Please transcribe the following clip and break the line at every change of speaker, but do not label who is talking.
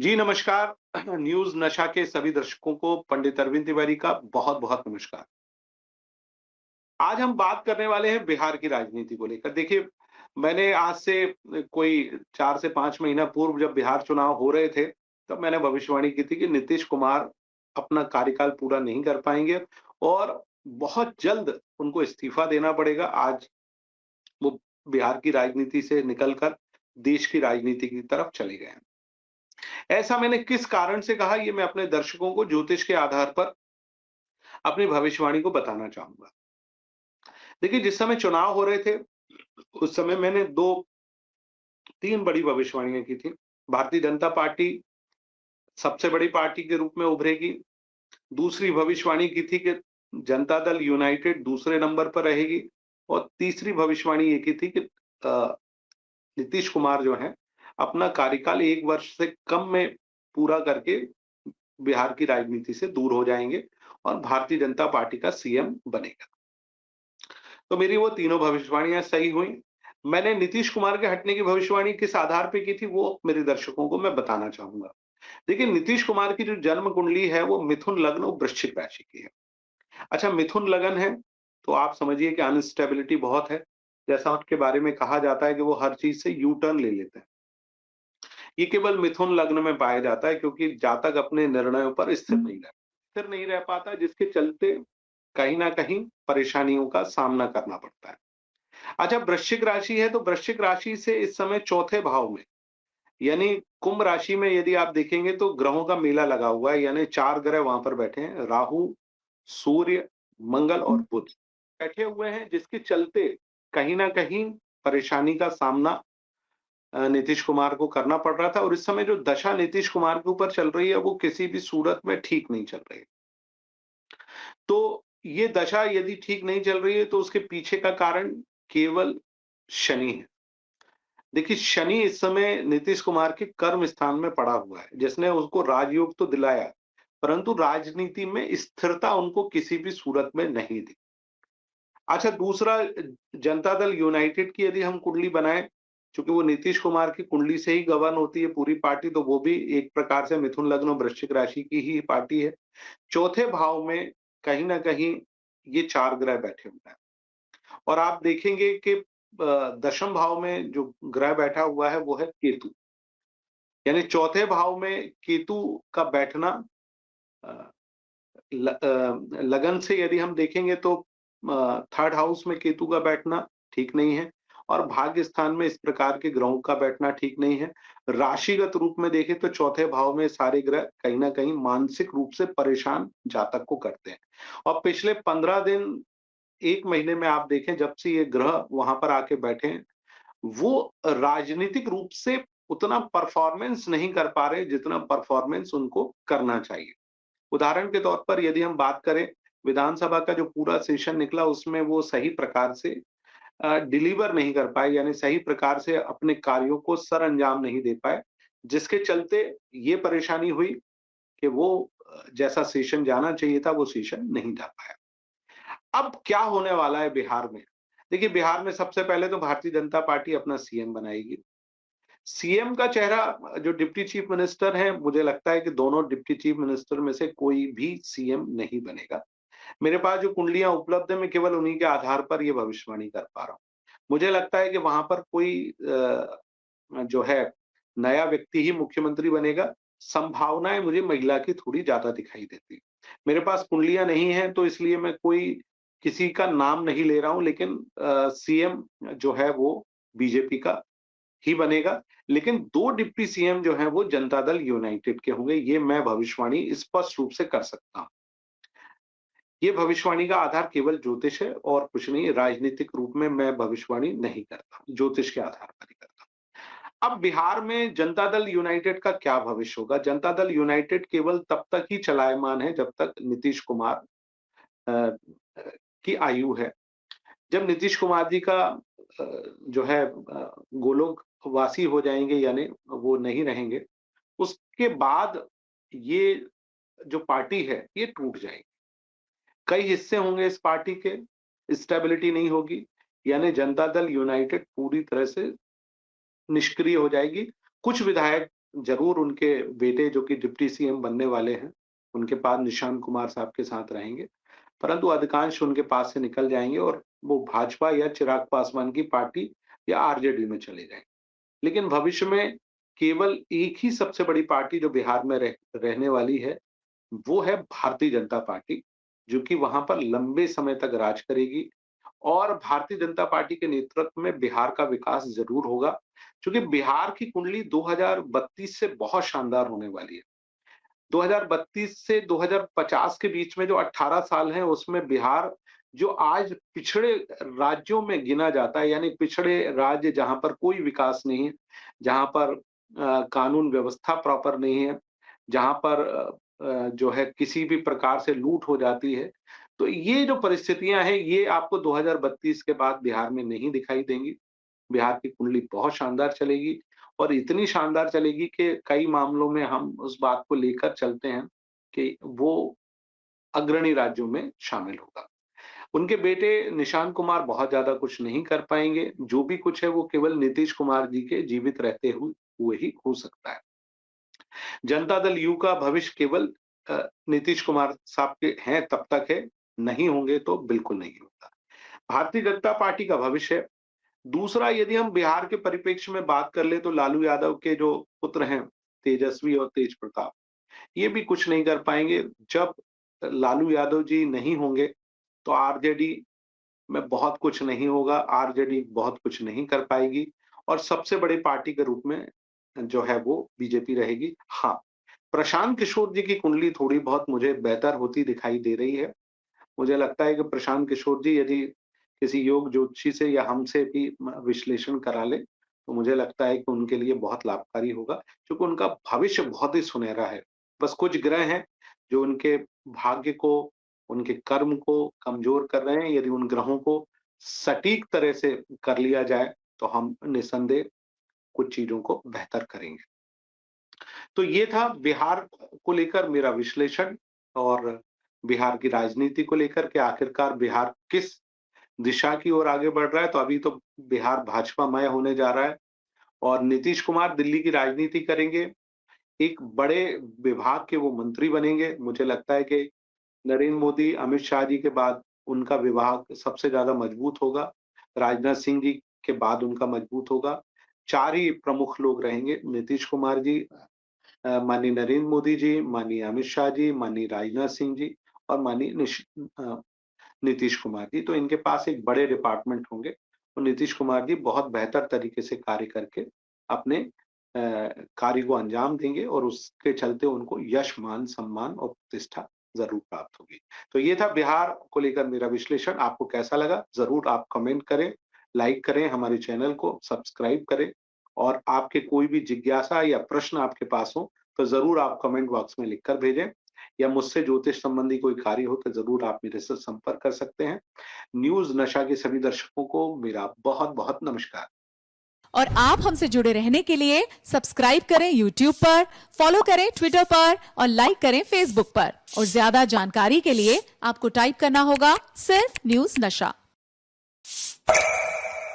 जी नमस्कार। न्यूज़ नशा के सभी दर्शकों को पंडित अरविंद तिवारी का बहुत-बहुत नमस्कार। आज हम बात करने वाले हैं बिहार की राजनीति को लेकर। देखिए, मैंने आज से कोई 4 से 5 महीना पूर्व जब बिहार चुनाव हो रहे थे, तब मैंने भविष्यवाणी की थी कि नीतीश कुमार अपना कार्यकाल पूरा नहीं कर पाएँगे और बहुत जल्द उनको इस्तीफा देना पड़ेगा। आज वो बिहार की राजनीति से निकल कर देश की राजनीति की तरफ चले गए हैं। ऐसा मैंने किस कारण से कहा, ये मैं अपने दर्शकों को ज्योतिष के आधार पर अपनी भविष्यवाणी को बताना चाहूँगा। देखिए, जिस समय चुनाव हो रहे थे, उस समय मैंने 2-3 बड़ी भविष्यवाणियाँ की थी। भारतीय जनता पार्टी सबसे बड़ी पार्टी के रूप में उभरेगी। दूसरी भविष्यवाणी की थी कि जनता दल यूनाइटेड दूसरे नंबर पर रहेगी और तीसरी भविष्यवाणी ये की थी कि अ, नीतीश कुमार जो हैं, अपना कार्यकाल 1 वर्ष से कम में पूरा करके बिहार की राजनीति से दूर हो जाएँगे और भारतीय जनता पार्टी का सीएम बनेगा। तो मेरी वो तीनों भविष्यवाणियाँ सही हुईं। मैंने नीतीश कुमार के हटने की भविष्यवाणी किस आधार पे की थी, वो मेरे दर्शकों को मैं बताना चाहूँगा। देखिए, नीतीश कुमार की जो जन्म कुंडली है, वो मिथुन लग्न और वृश्चिक राशि की है। अच्छा, मिथुन लगन है, तो आप समझिए कि अनस्टेबिलिटी बहुत है। जैसा उनके बारे में कहा जाता है कि वो हर चीज़ से यू टर्न ले लेते हैं। ये केवल मिथुन लग्न में पाया जाता है क्योंकि जातक अपने निर्णयों पर स्थिर नहीं रह पाता, जिसके चलते कहीं न कहीं परेशानियों का सामना करना पड़ता है। अच्छा, वृश्चिक राशि है, तो वृश्चिक राशि से इस समय चौथे भाव में, यानी कुंभ राशि में यदि आप देखेंगे तो ग्रहों का मेला लगा हुआ है, यानी 4 ग्रह वहां पर बैठे हैं। राहु, सूर्य, मंगल और बुध बैठे हुए हैं, जिसके चलते कहीं ना कहीं परेशानी का सामना नीतीश कुमार को करना पड़ रहा था और इस समय जो दशा नीतीश कुमार के ऊपर चल रही है, वो किसी भी सूरत में ठीक नहीं चल रही है। तो ये दशा यदि ठीक नहीं चल रही है, तो उसके पीछे का कारण केवल शनि है। देखिए, शनि इस समय नीतीश कुमार के कर्म स्थान में पड़ा हुआ है, जिसने उसको राजयोग तो दिलाया, परंतु राजनीति में स्थिरता उनको किसी भी सूरत में नहीं दी। अच्छा, दूसरा, जनता दल यूनाइटेड की यदि हम कुंडली बनाएँ, चूँकि वो नीतीश कुमार की कुंडली से ही गवर्न होती है पूरी पार्टी, तो वो भी एक प्रकार से मिथुन लग्न और वृश्चिक राशि की ही पार्टी है। चौथे भाव में कहीं न कहीं ये 4 ग्रह बैठे हुए हैं और आप देखेंगे कि दशम भाव में जो ग्रह बैठा हुआ है, वो है केतु। यानी चौथे भाव में केतु का बैठना, अ, लगन से यदि हम देखेंगे तो थर्ड हाउस में केतु का बैठना ठीक नहीं है और भाग्य स्थान में इस प्रकार के ग्रहों का बैठना ठीक नहीं है। राशिगत रूप में देखें तो चौथे भाव में सारे ग्रह कहीं न कहीं मानसिक रूप से परेशान जातक को करते हैं और पिछले 15 दिन, 1 महीने में आप देखें जब से ये ग्रह वहाँ पर आके बैठे हैं, वो राजनीतिक रूप से उतना परफॉर्मेंस नहीं कर पा रहे जितना परफॉर्मेंस उनको करना चाहिए। उदाहरण के तौर पर यदि हम बात करें, विधानसभा का जो पूरा सेशन निकला उसमें वो सही प्रकार से डिलीवर नहीं कर पाए, यानी सही प्रकार से अपने कार्यों को सरअंजाम नहीं दे पाए, जिसके चलते ये परेशानी हुई कि वो जैसा सेशन जाना चाहिए था वो सेशन नहीं जा पाया। अब क्या होने वाला है बिहार में? देखिए, बिहार में सबसे पहले तो भारतीय जनता पार्टी अपना सीएम बनाएगी। सीएम का चेहरा जो डिप्टी चीफ मिनिस्टर हैं, मुझे लगता है कि दोनों डिप्टी चीफ मिनिस्टर में से कोई भी सीएम नहीं बनेगा। मेरे पास जो कुंडलियाँ उपलब्ध हैं, मैं केवल उन्हीं के आधार पर ये भविष्यवाणी कर पा रहा हूँ। मुझे लगता है कि वहाँ पर कोई जो है नया व्यक्ति ही मुख्यमंत्री बनेगा। संभावनाएँ मुझे महिला की थोड़ी ज़्यादा दिखाई देती हैं। मेरे पास कुंडलियाँ नहीं हैं, तो इसलिए मैं कोई किसी का नाम नहीं ले रहा हूँ, लेकिन सीएम जो है वो बीजेपी का ही बनेगा, लेकिन 2 डिप्टी सीएम जो हैं वो जनता दल यूनाइटेड के होंगे, ये मैं भविष्यवाणी स्पष्ट रूप से कर सकता हूँ। ये भविष्यवाणी का आधार केवल ज्योतिष है और कुछ नहीं, राजनीतिक रूप में मैं भविष्यवाणी नहीं करता, ज्योतिष के आधार पर ही करता हूँ। अब बिहार में जनता दल यूनाइटेड का क्या भविष्य होगा? जनता दल यूनाइटेड केवल तब तक ही चलायमान है जब तक नीतीश कुमार अ अ, की आयु है। जब नीतीश कुमार जी का जो है गोलोकवासी हो जाएँगे, यानी वो नहीं रहेंगे, उसके बाद ये जो पार्टी है, ये टूट जाएगी। कई हिस्से होंगे इस पार्टी के, स्टेबिलिटी नहीं होगी, यानी जनता दल यूनाइटेड पूरी तरह से निष्क्रिय हो जाएगी। कुछ विधायक ज़रूर उनके बेटे जो कि डिप्टी सीएम बनने वाले हैं, उनके पास निशांत कुमार साहब के साथ रहेंगे, परंतु अधिकांश उनके पास से निकल जाएँगे और वो भाजपा या चिराग पासवान की पार्टी या आरजेडी में चले जाएँगे। लेकिन भविष्य में केवल एक ही सबसे बड़ी पार्टी जो बिहार में रहने वाली है, वो है भारतीय जनता पार्टी, जो कि वहाँ पर लंबे समय तक राज करेगी और भारतीय जनता पार्टी के नेतृत्व में बिहार का विकास ज़रूर होगा, क्योंकि बिहार की कुंडली 2032 से बहुत शानदार होने वाली है। 2032 से 2050 के बीच में जो 18 साल हैं, उसमें बिहार जो आज पिछड़े राज्यों में गिना जाता है, यानी पिछड़े राज्य जहाँ पर कोई विकास नहीं है, जहाँ पर कानून व्यवस्था प्रॉपर नहीं है, जहाँ पर जो है किसी भी प्रकार से लूट हो जाती है। तो ये जो परिस्थितियाँ हैं, ये आपको 2032 के बाद बिहार में नहीं दिखाई देंगी। बिहार की कुंडली बहुत शानदार चलेगी और इतनी शानदार चलेगी कि कई मामलों में हम उस बात को लेकर चलते हैं कि वो अग्रणी राज्यों में शामिल होगा। उनके बेटे निशांत कुमार बहुत ज़्यादा कुछ नहीं कर पाएँगे, जो भी कुछ है वो केवल नीतीश कुमार जी के जीवित रहते हुए ही हो सकता है। जनता दल यू का भविष्य केवल नीतीश कुमार साहब के हैं तब तक है, नहीं होंगे तो बिल्कुल नहीं होगा। भारतीय जनता पार्टी का भविष्य है। दूसरा, यदि हम बिहार के परिप्रेक्ष्य में बात कर ले तो लालू यादव के जो पुत्र हैं, तेजस्वी और तेज प्रताप, ये भी कुछ नहीं कर पाएँगे। जब लालू यादव जी नहीं होंगे, तो आरजेडी में बहुत कुछ नहीं होगा, आरजेडी बहुत कुछ नहीं कर पाएगी और सबसे बड़ी पार्टी के रूप में जो है वो बीजेपी रहेगी। हाँ, प्रशांत किशोर जी की कुंडली थोड़ी बहुत मुझे बेहतर होती दिखाई दे रही है। मुझे लगता है कि प्रशांत किशोर जी यदि किसी योग ज्योतिषी से या हमसे भी विश्लेषण करा लें, तो मुझे लगता है कि उनके लिए बहुत लाभकारी होगा, क्योंकि उनका भविष्य बहुत ही सुनहरा है। बस कुछ ग्रह हैं, जो उनके भाग्य को, उनके कर्म को कमज़ोर कर रहे हैं। यदि उन ग्रहों को सटीक तरह से कर लिया जाए, तो हम निस्संदेह कुछ चीज़ों को बेहतर करेंगे। तो ये था बिहार को लेकर मेरा विश्लेषण और बिहार की राजनीति को लेकर के आखिरकार बिहार किस दिशा की ओर आगे बढ़ रहा है। तो अभी तो बिहार भाजपामय होने जा रहा है और नीतीश कुमार दिल्ली की राजनीति करेंगे। एक बड़े विभाग के वो मंत्री बनेंगे। मुझे लगता है कि नरेंद्र मोदी, अमित शाह जी के बाद उनका विभाग सबसे ज़्यादा मजबूत होगा। राजनाथ सिंह जी के बाद उनका मजबूत होगा। 4 ही प्रमुख लोग रहेंगे, नीतीश कुमार जी, माननीय नरेंद्र मोदी जी, माननीय अमित शाह जी, माननीय राजनाथ सिंह जी और माननीय अ, नीतीश कुमार जी। तो इनके पास एक बड़े डिपार्टमेंट होंगे और नीतीश कुमार जी बहुत बेहतर तरीके से कार्य करके अपने कार्य को अंजाम देंगे और उसके चलते उनको यश, मान, सम्मान और प्रतिष्ठा ज़रूर प्राप्त होगी। तो ये था बिहार को लेकर मेरा विश्लेषण। आपको कैसा लगा? ज़रूर आप कमेंट करें, लाइक करें, हमारे चैनल को सब्सक्राइब करें और आपके कोई भी जिज्ञासा या प्रश्न आपके पास हो, तो ज़रूर आप कमेंट बॉक्स में लिखकर भेजें या मुझसे ज्योतिष संबंधी कोई कार्य हो तो ज़रूर आप मेरे से संपर्क कर सकते हैं। न्यूज़ नशा के सभी दर्शकों को मेरा बहुत-बहुत नमस्कार।
और आप हमसे जुड़े रहने के लिए सब्सक्राइब करें YouTube पर, फॉलो करें Twitter पर और लाइक करें Facebook पर। और ज्यादा जानकारी के लिए आपको टाइप करना होगा सिर्फ न्यूज़ नशा।